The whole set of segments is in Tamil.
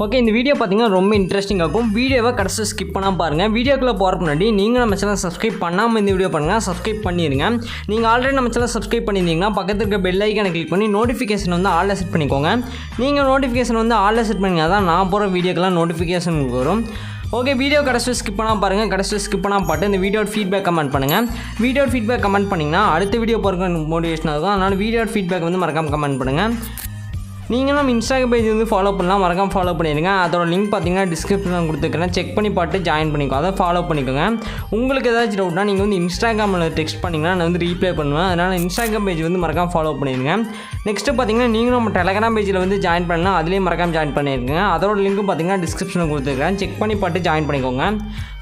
ஓகே, இந்த வீடியோ பார்த்தீங்கன்னா ரொம்ப இன்ட்ரெஸ்டிங்காக இருக்கும். வீடியோவை கடைசி ஸ்கிப் பண்ணாமல் பாருங்கள். வீடியோக்குள்ளே போகிற முன்னாடி நீங்கள் நம்ம சேனல் சப்ஸ்கிரைப் பண்ணாமல் இந்த வீடியோ பண்ணுங்கள், சப்ஸ்கிரைப் பண்ணிடுங்க. நீங்கள் ஆல்ரெடி நம்ம சேனல் சப்ஸ்கிரைப் பண்ணியிருந்தீங்கன்னா பக்கத்தில் இருக்க பெல் ஐக்கானை கிளிக் பண்ணி நோட்டிஃபிகேஷன் வந்து ஆல்ல செட் பண்ணிக்கோங்க. நீங்கள் நோட்டிஃபிகேஷன் வந்து ஆல்ல செட் பண்ணிங்கன்னா தான் நான் போகிற வீடியோக்கெல்லாம் நோட்டிஃபிகேஷன் வரும். ஓகே, வீடியோ கடைசி ஸ்கிப் பண்ணாமல் பாருங்கள். கடைசி ஸ்கிப் பண்ணாமல் பார்த்து இந்த வீடியோட ஃபீட்பேக் கமெண்ட் பண்ணுங்கள். வீடியோட ஃபீட்பேக் கமெண்ட் பண்ணிங்கன்னா அடுத்த வீடியோ போகிறதுக்கு மோட்டிவேஷனாக இருக்கும். அதனால் வீடியோட ஃபீட்பேக் வந்து மறக்காமல் கமெண்ட் பண்ணுங்கள். நீங்கள் நம்ம இன்ஸ்டாகிராம் பேஜ் வந்து ஃபாலோ பண்ணலாம், மறக்காம ஃபாலோ பண்ணிடுங்க. அதோட லிங்க் பார்த்தீங்கன்னா டிஸ்கிரிப்ஷனில் கொடுத்துருக்கேன், செக் பண்ணி பார்த்து ஜாயின் பண்ணிக்கோ, அதை ஃபாலோ பண்ணிக்கோங்க. உங்களுக்கு ஏதாச்சும் டவுட்னா நீங்கள் வந்து இன்ஸ்டாகிராமில் டெக்ஸ்ட் பண்ணிங்கன்னா நான் வந்து ரீப்ளை பண்ணுவேன். அதனால் இன்ஸ்டாகிராம் பேஜ் வந்து மறக்காம ஃபாலோ பண்ணிடுங்க. நெக்ஸ்ட்டு பார்த்தீங்கன்னா நீங்களும் நம்ம டெலகிராம் பேஜில் வந்து ஜாயின் பண்ணலாம், அதுலேயும் மறக்காம ஜாயின் பண்ணியிருக்கேன். அதோட லிங்க்கும் பார்த்தீங்கன்னா டிஸ்கிரிப்ஷனில் கொடுத்துருக்கேன், செக் பண்ணி பார்த்து ஜாயின் பண்ணிக்கோங்க.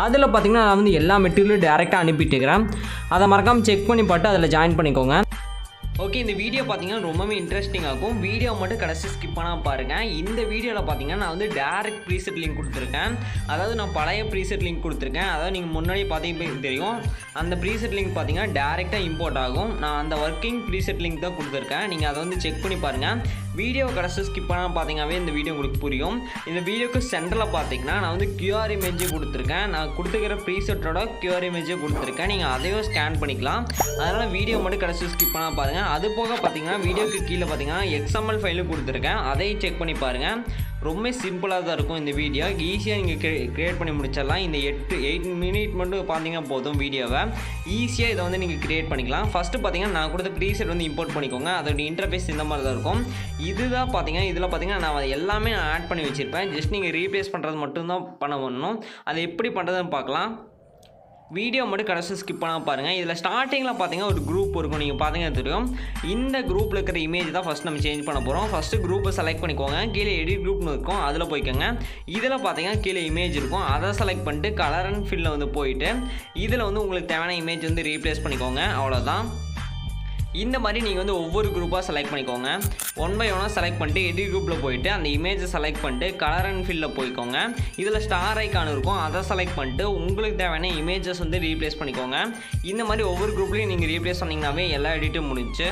அதில் பார்த்தீங்கன்னா நான் வந்து எல்லா மெட்டீரியலும் டேரெக்டாக அனுப்பிட்டுருக்கிறேன், அதை மறக்காமல் செக் பண்ணி பார்த்து அதில் ஜாயின் பண்ணிக்கோங்க. ஓகே, இந்த வீடியோ பார்த்தீங்கன்னா ரொம்பவே இன்ட்ரெஸ்டிங்காக இருக்கும். வீடியோ மட்டும் கடைசி ஸ்கிப் பண்ணாமல் பாருங்கள். இந்த வீடியோவில் பார்த்தீங்கன்னா நான் வந்து டேரெக்ட் ப்ரீசெட் லிங்க் கொடுத்துருக்கேன். அதாவது நான் பழைய ப்ரீசெட் லிங்க் கொடுத்துருக்கேன். அதாவது நீங்கள் முன்னாடி பார்த்தீங்கன்னா தெரியும், அந்த ப்ரீசெட் லிங்க் பார்த்தீங்கன்னா டேரெக்டாக இம்போர்ட் ஆகும். நான் அந்த ஒர்க்கிங் ப்ரீசெட் லிங்க் தான் கொடுத்துருக்கேன். நீங்கள் அதை வந்து செக் பண்ணி பாருங்கள். வீடியோ கடைசி ஸ்கிப் பண்ணாமல் பார்த்தீங்கன்னாவே இந்த வீடியோ உங்களுக்கு புரியும். இந்த வீடியோக்கு சென்டரில் பார்த்தீங்கன்னா நான் வந்து கியூஆர் இமேஜ் கொடுத்துருக்கேன். நான் கொடுத்துக்கிற ப்ரீசெட்டோட கியூஆர் இமேஜை கொடுத்துருக்கேன். நீங்கள் அதையும் ஸ்கேன் பண்ணிக்கலாம். அதனால் வீடியோ மட்டும் கடைசி ஸ்கிப் பண்ணாமல் பாருங்கள். அது போக பார்த்தீங்கன்னா வீடியோக்கு கீழே பார்த்தீங்கன்னா XML ஃபைலும் கொடுத்துருக்கேன், அதையும் செக் பண்ணி பாருங்கள். ரொம்ப சிம்பிளாக தான் இருக்கும் இந்த வீடியோ. ஈஸியாக நீங்கள் க்ரியேட் பண்ணி முடிச்சிடலாம். இந்த 8 மினிட் மட்டும் பார்த்தீங்கன்னா போதும். வீடியோவை ஈஸியாக இதை வந்து நீங்கள் க்ரியேட் பண்ணிக்கலாம். ஃபஸ்ட்டு பார்த்தீங்கன்னா நான் கொடுத்த ப்ரீசெட் வந்து இம்போர்ட் பண்ணிக்கோங்க. அதோட இன்டர்ஃபேஸ் இந்த மாதிரி தான் இருக்கும். இதுதான் பார்த்தீங்கன்னா இதில் பார்த்தீங்கன்னா நான் எல்லாமே ஆட் பண்ணி வச்சுருப்பேன். ஜஸ்ட் நீங்கள் ரீப்ளேஸ் பண்ணுறது மட்டும்தான் பண்ணணும். அதை எப்படி பண்ணுறதுன்னு பார்க்கலாம். வீடியோ மட்டும் கடைசி ஸ்கிப் பண்ணாமல் பாருங்கள். இதில் ஸ்டார்டிங்கில் பார்த்தீங்கன்னா ஒரு குரூப் இருக்கும், நீங்கள் பார்த்தீங்கன்னா தெரியும். இந்த குரூப்பில் இருக்கிற இமேஜ் தான் ஃபஸ்ட் நம்ம சேஞ்ச் பண்ண போகிறோம். ஃபஸ்ட்டு குரூப்பை செலக்ட் பண்ணிக்கோங்க. கீழே எடிட் குரூப்னு இருக்கும், அதில் போய்க்கோங்க. இதில் பார்த்தீங்கன்னா கீழே இமேஜ் இருக்கும், அதை செலக்ட் பண்ணிட்டு கலர் அண்ட் ஃபில்லில் வந்து போயிட்டு இதில் வந்து உங்களுக்கு தேவையான இமேஜ் வந்து ரீப்ளேஸ் பண்ணிக்கோங்க. அவ்வளோதான். இந்த மாதிரி நீங்கள் வந்து ஒவ்வொரு குரூப்பாக செலக்ட் பண்ணிக்கோங்க. 1 by 1 செலக்ட் பண்ணிட்டு எடிட் குரூப்பில் போயிட்டு அந்த இமேஜை செலக்ட் பண்ணிட்டு கலர் அண்ட் ஃபில்லில் போய்க்கோங்க. இதில் ஸ்டார் ஐக்கான் இருக்கும், அதை செலக்ட் பண்ணிட்டு உங்களுக்கு தேவையான இமேஜஸ் வந்து ரீப்ளேஸ் பண்ணிக்கோங்க. இந்த மாதிரி ஒவ்வொரு குரூப்லேயும் நீங்கள் ரீப்ளேஸ் பண்ணிங்கனாவே எல்லா எடிட்டும் முடிஞ்சு.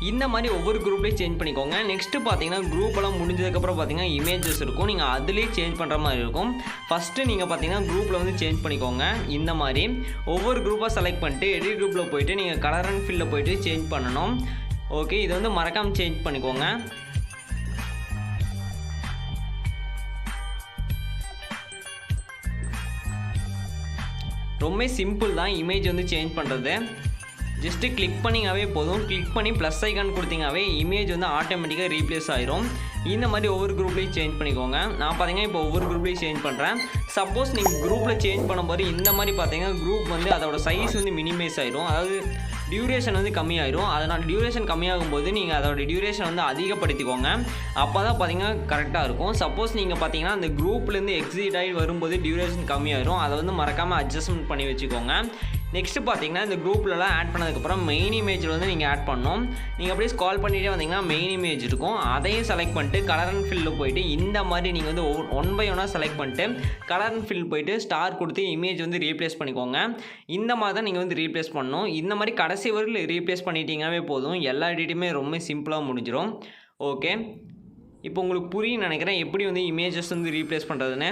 இந்த மாதிரி ஒவ்வொரு குரூப்லேயும் சேஞ்ச் பண்ணிக்கோங்க. நெக்ஸ்ட்டு பார்த்தீங்கன்னா குரூப்பெல்லாம் முடிஞ்சதுக்கப்புறம் பார்த்தீங்கன்னா இமேஜஸ் இருக்கும், நீங்கள் அதுலேயே சேஞ்ச் பண்ணுற மாதிரி இருக்கும். ஃபஸ்ட்டு நீங்கள் பார்த்தீங்கன்னா குரூப்பில் வந்து சேஞ்ச் பண்ணிக்கோங்க. இந்த மாதிரி ஒவ்வொரு குரூப்பாக செலக்ட் பண்ணிட்டு எடிட் குரூப்பில் போயிட்டு நீங்கள் கலர் அண்ட் ஃபில்லில் போயிட்டு சேஞ்ச் பண்ணணும். ஓகே, இதை வந்து மறக்காமல் சேஞ்ச் பண்ணிக்கோங்க. ரொம்ப சிம்பிள் தான் இமேஜ் வந்து சேஞ்ச் பண்ணுறது. ஜஸ்ட்டு கிளிக் பண்ணிங்கனாவே போதும். கிளிக் பண்ணி ப்ளஸ் ஐக்கான் கொடுத்தீங்கனாவே இமேஜ் வந்து ஆட்டோமேட்டிக்காக ரீப்ளேஸ் ஆயிரும். இந்த மாதிரி ஒவ்வொரு குரூப்லேயும் சேஞ்ச் பண்ணிக்கோங்க. நான் பார்த்தீங்கன்னா இப்போ ஒவ்வொரு குரூப்லேயும் சேஞ்ச் பண்ணுறேன். சப்போஸ் நீங்கள் குரூப்பில் சேஞ்ச் பண்ணும்போது இந்த மாதிரி பார்த்தீங்கன்னா குரூப் வந்து அதோட சைஸ் வந்து மினிமைஸ் ஆயிரும், அதாவது டியூரேஷன் வந்து கம்மியாயிரும். அதனால் டியூரேஷன் கம்மியாகும் போது நீங்கள் அதோட டியூரேஷன் வந்து அதிகப்படுத்திக்கோங்க. அப்போ தான் பார்த்தீங்கன்னா கரெக்டாக இருக்கும். சப்போஸ் நீங்கள் பார்த்தீங்கன்னா அந்த குரூப்லேருந்து எக்ஸிட் ஆகி வரும்போது டியூரேஷன் கம்மியாயிரும், அதை வந்து மறக்காமல் அட்ஜஸ்ட்மெண்ட் பண்ணி வச்சுக்கோங்க. நெக்ஸ்ட்டு பார்த்தீங்கன்னா இந்த குரூப்லலாம் ஆட் பண்ணதுக்கப்புறம் மெயின் இமேஜில் வந்து நீங்கள் ஆட் பண்ணணும். நீங்கள் அப்படியே ஸ்கால் பண்ணிகிட்டே வந்தீங்கன்னா மெயின் இமேஜ் இருக்கும், அதையும் செலக்ட் பண்ணிட்டு கலர் அண்ட் ஃபில்லில் போயிட்டு இந்த மாதிரி நீங்கள் வந்து 1 by 1 செலக்ட் பண்ணிட்டு கலர் அண்ட் ஃபில் போயிட்டு ஸ்டார் கொடுத்து இமேஜ் வந்து ரீப்ளேஸ் பண்ணிக்கோங்க. இந்த மாதிரி தான் நீங்கள் வந்து ரீப்ளேஸ் பண்ணணும். இந்த மாதிரி கடைசி வரையில் ரீப்ளேஸ் பண்ணிட்டீங்கன்னாவே போதும், எல்லா எடிட்டுமே ரொம்ப சிம்பிளாக முடிஞ்சிடும். ஓகே, இப்போ உங்களுக்கு புரியும் நினைக்கிறேன் எப்படி வந்து இமேஜஸ் வந்து ரீப்ளேஸ் பண்ணுறதுன்னு.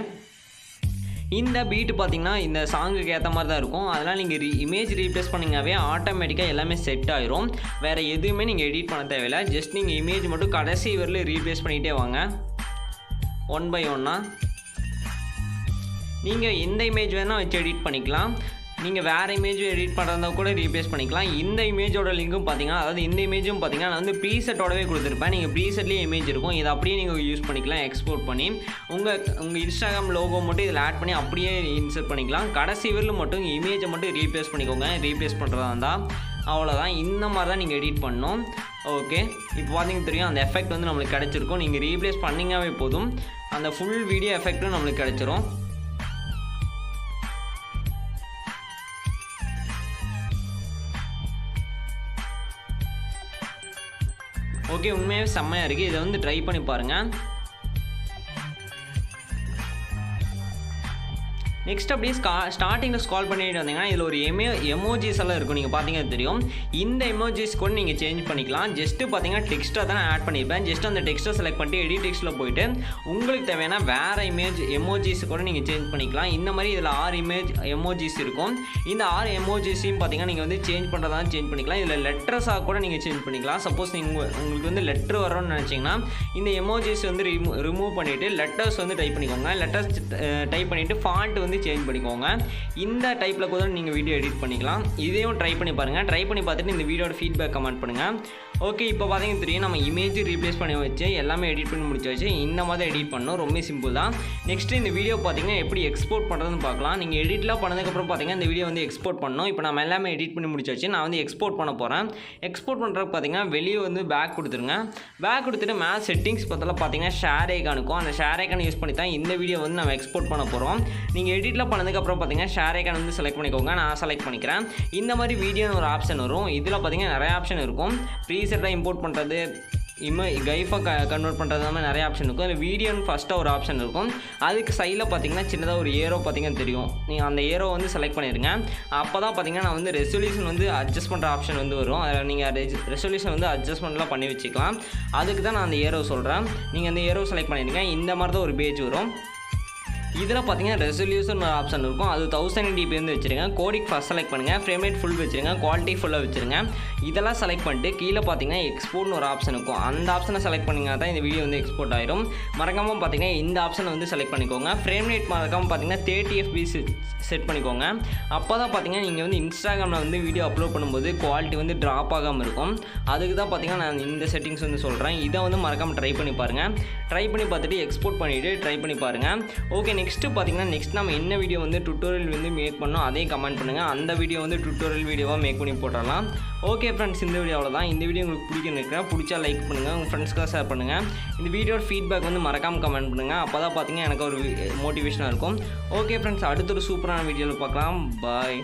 இந்த பீட்டு பார்த்தீங்கன்னா இந்த சாங்குக்கு ஏற்ற மாதிரி தான் இருக்கும். அதனால் நீங்கள் இமேஜ் ரீப்ளேஸ் பண்ணிங்கனாவே ஆட்டோமேட்டிக்காக எல்லாமே செட் ஆயிரும். வேறு எதுவுமே நீங்கள் எடிட் பண்ண தேவையில்லை. ஜஸ்ட் நீங்கள் இமேஜ் மட்டும் கடைசி வரையில் ரீப்ளேஸ் பண்ணிகிட்டே வாங்க 1 by 1. நீங்கள் எந்த இமேஜ் வேணால் வச்சு எடிட் பண்ணிக்கலாம். நீங்கள் வேறு இமேஜும் எடிட் பண்ணுறதா கூட ரீப்ளேஸ் பண்ணிக்கலாம். இந்த இமேஜோட லிங்க்கும் பார்த்தீங்கன்னா, அதாவது இந்த இமேஜும் பார்த்தீங்கன்னா நான் வந்து ப்ரீசெட்டோடவே கொடுத்துருப்பேன். நீங்கள் ப்ரீசெட்லேயே இமேஜ் இருக்கும், இதை அப்படியே நீங்கள் யூஸ் பண்ணிக்கலாம். எக்ஸ்போர்ட் பண்ணி உங்கள் இன்ஸ்டாகிராம் லோகோ மட்டும் இதில் ஆட் பண்ணி அப்படியே இன்சர்ட் பண்ணிக்கலாம். கடைசி வரையில் மட்டும் இமேஜை மட்டும் ரீப்ளேஸ் பண்ணிக்கோங்க. ரீப்ளேஸ் பண்ணுறதா இருந்தால் அவ்வளோதான். இந்த மாதிரி தான் நீங்கள் எடிட் பண்ணணும். ஓகே, இப்போ பார்த்தீங்கன்னா தெரியும் அந்த எஃபெக்ட் வந்து நம்மளுக்கு கிடச்சிருக்கும். நீங்கள் ரீப்ளேஸ் பண்ணிங்கனாவே போதும், அந்த ஃபுல் வீடியோ எஃபெக்ட்டும் நம்மளுக்கு கிடச்சிரும். ஓகே, உண்மையாகவே செம்மையாக இருக்குது. இதை வந்து ட்ரை பண்ணி பாருங்கள். நெக்ஸ்ட் அப்படியே ஸ்டார்டிங்கில் ஸ்க்ரால் பண்ணிட்டு வந்தீங்கன்னா இதில் ஒரு எமோஜிஸ் எல்லாம் இருக்கும். நீங்கள் பார்த்தீங்கன்னா தெரியும். இந்த எமோஜிஸ் கூட நீங்கள் சேஞ்ச் பண்ணிக்கலாம். ஜஸ்ட்டு பார்த்தீங்கன்னா டெக்ஸ்ட்டாக தான் நான் ஆட் பண்ணியிருப்பேன். ஜஸ்ட் அந்த டெக்ஸ்ட்டை செலக்ட் பண்ணிட்டு எடிட் டெக்ஸ்ட்டில் போயிட்டு உங்களுக்கு தேவையான வேறு எமோஜிஸ் கூட நீங்கள் சேஞ்ச் பண்ணிக்கலாம். இந்த மாதிரி இதில் 6 எமோஜிஸ் இருக்கும். இந்த 6 எமோஜிஸையும் பார்த்தீங்கன்னா நீங்கள் வந்து சேஞ்ச் பண்ணுறதா சேஞ்ச் பண்ணிக்கலாம். இதில் லெட்டர்ஸாக கூட நீங்கள் சேஞ்ச் பண்ணிக்கலாம். சப்போஸ் உங்களுக்கு வந்து லெட்டர் வரோன்னு நினச்சிங்கன்னா இந்த எமோஜிஸ் வந்து ரிமூவ் பண்ணிவிட்டு லெட்டர்ஸ் வந்து டைப் பண்ணிக்கோங்க. லெட்டர்ஸ் டைப் பண்ணிவிட்டு ஃபாண்ட் வந்து சேஞ்ச் பண்ணிக்கோங்க. இந்த டைப்பில் கூட நீங்கள் வீடியோ எடிட் பண்ணிக்கலாம். இதையும் ட்ரை பண்ணி பாருங்கள். ட்ரை பண்ணி பார்த்துட்டு இந்த வீடியோட ஃபீட்பேக் கமெண்ட் பண்ணுங்கள். ஓகே, இப்போ பார்த்தீங்கன்னா தெரியும் நம்ம இமேஜ் ரீப்ளேஸ் பண்ணி வச்சு எல்லாமே எடிட் பண்ணி முடிச்சு வச்சு இந்த மாதிரி எடிட் பண்ணணும். ரொம்ப சிம்பிள் தான். நெக்ஸ்ட்டு இந்த வீடியோ பார்த்தீங்கன்னா எப்படி எக்ஸ்போர்ட் பண்ணுறதுன்னு பார்க்கலாம். நீங்கள் எடிட்லாம் பண்ணதுக்கப்புறம் பார்த்தீங்கன்னா இந்த வீடியோ வந்து எக்ஸ்போர்ட் பண்ணணும். இப்போ நம்ம எல்லாமே எடிட் பண்ணி முடிச்சாச்சு. நான் வந்து எக்ஸ்போர்ட் பண்ண போகிறேன். எக்ஸ்போர்ட் பண்ணுறதுக்கு பார்த்தீங்கன்னா வெளியே வந்து பேக் கொடுத்துருங்க. பேக் கொடுத்துட்டு மேலே செட்டிங்ஸ் பார்த்தீங்கன்னா ஷேர் ஐக்கானுக்கும் அந்த ஷேர் ஐக்கான் யூஸ் பண்ணி தான் இந்த வீடியோ வந்து நம்ம எக்ஸ்போர்ட் பண்ண போகிறோம். நீங்கள் எடிட்லாம் பண்ணதுக்கப்புறம் பார்த்தீங்கன்னா ஷேர் ஐக்கான் வந்து செலக்ட் பண்ணிக்கோங்க. நான் செலக்ட் பண்ணிக்கிறேன். இந்த மாதிரி வீடியோன்னு ஒரு ஆப்ஷன் வரும். இதில் பார்த்தீங்கன்னா நிறைய ஆப்ஷன் இருக்கும். ப்ரீசெட்டாக இம்போர்ட் பண்ணுறது, கைஃபாக கன்வெர்ட் பண்ணுறது, மாதிரி நிறைய ஆப்ஷன் இருக்கும். அதில் வீடியோன்னு ஃபஸ்ட்டாக ஒரு ஆப்ஷன் இருக்கும். அதுக்கு சைடில் பார்த்தீங்கன்னா சின்னதாக ஒரு ஏரோ பார்த்தீங்கன்னா தெரியும். நீங்கள் அந்த ஏரோ வந்து செலக்ட் பண்ணிடுங்க. அப்போ தான் பார்த்தீங்கன்னா நான் வந்து ரெசல்யூஷன் வந்து அட்ஜஸ்ட் பண்ணுற ஆப்ஷன் வந்து வரும். அதில் நீங்கள் ரெசல்யூஷன் வந்து அட்ஜஸ்ட்மெண்ட்லாம் பண்ணி வச்சுக்கலாம். அதுக்கு தான் நான் அந்த ஏரோ சொல்கிறேன். நீங்கள் அந்த ஏரோ செலக்ட் பண்ணிடுங்க. இந்த மாதிரி தான் ஒரு பேஜ் வரும். இதில் பார்த்தீங்கன்னா ரெசல்யூஷன் ஒரு ஆப்ஷன் இருக்கும். அது 1080p வந்து வச்சுருங்க. கோடிக் ஃபஸ்ட் செலக்ட் பண்ணுங்கள். ஃப்ரேம் ரேட் ஃபுல் வச்சுருங்க. குவாலிட்டி ஃபுல்லாக வச்சுருங்க. இதெல்லாம் செலக்ட் பண்ணிட்டு கீழே பார்த்தீங்கன்னா எக்ஸ்போர்ட்னு ஒரு ஆப்ஷன் இருக்கும். அந்த ஆப்ஷனை செலக்ட் பண்ணிங்கன்னா தான் இந்த வீடியோ வந்து எக்ஸ்போர்ட் ஆயிரும். மறக்காமல் பார்த்தீங்கன்னா இந்த ஆப்ஷனை வந்து செலக்ட் பண்ணிக்கோங்க. ஃப்ரேம் ரேட் மறக்காமல் பார்த்தீங்கன்னா 30fps செட் பண்ணிக்கோங்க. அப்போ தான் பார்த்தீங்கன்னா நீங்கள் வந்து இன்ஸ்டாகிராமில் வந்து வீடியோ அப்லோட் பண்ணும்போது குவாலிட்டி வந்து ட்ராப் ஆகாமல் இருக்கும். அதுக்கு தான் பார்த்தீங்கன்னா நான் இந்த செட்டிங்ஸ் வந்து சொல்கிறேன். இதை வந்து மறக்காமல் ட்ரை பண்ணி பாருங்கள். ட்ரை பண்ணி பார்த்துட்டு எக்ஸ்போர்ட் பண்ணிவிட்டு ட்ரை பண்ணி பாருங்கள். ஓகே, நெக்ஸ்ட்டு பார்த்தீங்கன்னா நெக்ஸ்ட் நம்ம என்ன வீடியோ வந்து டுட்டோரியல் வந்து மேக் பண்ணோம் அதையும் கமெண்ட் பண்ணுங்கள். அந்த வீடியோ வந்து டுட்டோரியல் வீடியோவாக மேக் பண்ணி போட்டுடலாம். ஓகே ஃப்ரெண்ட்ஸ், இந்த வீடியோ அவ்வளோதான். இந்த வீடியோ உங்களுக்கு பிடிக்குன்னு நினைக்கிறேன். பிடிச்சா லைக் பண்ணுங்கள், உங்கள் ஃப்ரெண்ட்ஸ்க்காக ஷேர் பண்ணுங்கள். இந்த வீடியோட ஃபீட்பேக் வந்து மறக்காமல் கமெண்ட் பண்ணுங்கள். அப்போ தான் பார்த்தீங்கன்னா எனக்கு ஒரு மோட்டிவேஷனாக இருக்கும். ஓகே ஃப்ரெண்ட்ஸ், அடுத்த ஒரு சூப்பரான வீடியோவில் பார்க்கலாம். பாய்.